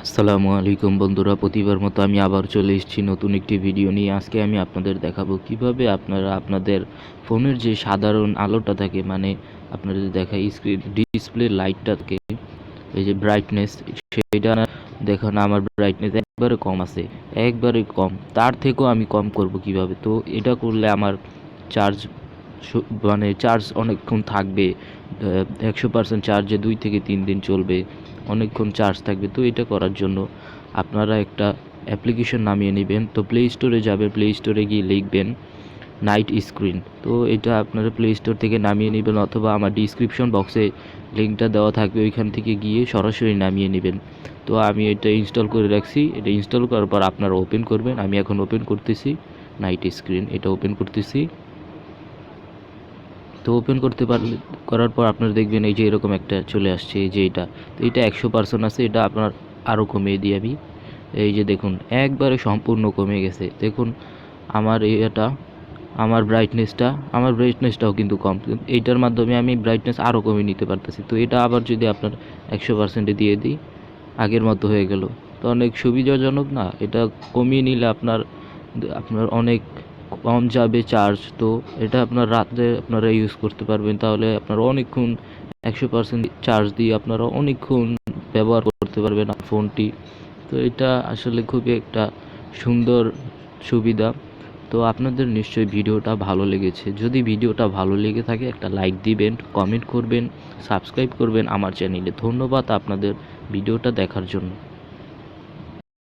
আসসালামু আলাইকুম বন্ধুরা, প্রতিবার মতো আমি আবার চলে এসেছি নতুন একটি ভিডিও নিয়ে। আজকে আমি আপনাদের দেখাবো কিভাবে আপনারা আপনাদের ফোনের যে সাধারণ আলোটা থাকে, মানে আপনাদের দেখায় স্ক্রিন ডিসপ্লে লাইটটা থাকে, এই যে ব্রাইটনেস, সেটা দেখুন আমার ব্রাইটনেস একবারে কম আছে, একবারে কম। তার থেকেও আমি কম করব কিভাবে? তো এটা করলে আমার চার্জ মানে চার্জ অনেকক্ষণ থাকবে। 100% চার্জে 2 থেকে 3 দিন চলবে, অনেকক্ষণ চার্জ থাকবে। তো এটা করার জন্য আপনারা একটা অ্যাপ্লিকেশন নামিয়ে নেবেন। তো প্লে স্টোরে যাবে, প্লে স্টোরে গিয়ে লিখবেন নাইট স্ক্রিন। তো এটা আপনারা প্লে স্টোর থেকে নামিয়ে নেবেন, অথবা আমার ডিসক্রিপশন বক্সে লিঙ্কটা দেওয়া থাকবে, ওইখান থেকে গিয়ে সরাসরি নামিয়ে নেবেন। তো আমি এটা ইনস্টল করে রাখছি। এটা ইনস্টল করার পর আপনারা ওপেন করবেন। আমি এখন ওপেন করতেছি নাইট স্ক্রিন, এটা ওপেন করতেছি। তো ওপেন করতে পারলে করার পর আপনারা দেখবেন এই যে এরকম একটা চলে আসছে, এই যে এটা। তো এটা 100% আছে, এটা আপনার আরও কমিয়ে দিই আমি। এই যে দেখুন একবারে সম্পূর্ণ কমে গেছে। দেখুন আমার এটা আমার ব্রাইটনেসটাও কিন্তু কম। এইটার মাধ্যমে আমি ব্রাইটনেস আরও কমিয়ে নিতে পারতেছি। তো এটা আবার যদি আপনার 100%-এ দিয়ে দিই, আগের মতো হয়ে গেল। তো অনেক সুবিধাজনক না? এটা কমিয়ে নিলে আপনার আপনার অনেক কম যাবে চার্জ। তো এটা আপনার রাতে আপনারা ইউজ করতে পারবেন, তাহলে আপনারা অনেকক্ষণ 100% চার্জ দিয়ে আপনারা অনেকক্ষণ ব্যবহার করতে পারবেন ফোনটি। তো এটা আসলে খুবই একটা সুন্দর সুবিধা। তো আপনাদের নিশ্চয়ই ভিডিওটা ভালো লেগেছে। যদি ভিডিওটা ভালো লেগে থাকে একটা লাইক দিবেন, কমেন্ট করবেন, সাবস্ক্রাইব করবেন আমার চ্যানেলে। ধন্যবাদ আপনাদের ভিডিওটা দেখার জন্য।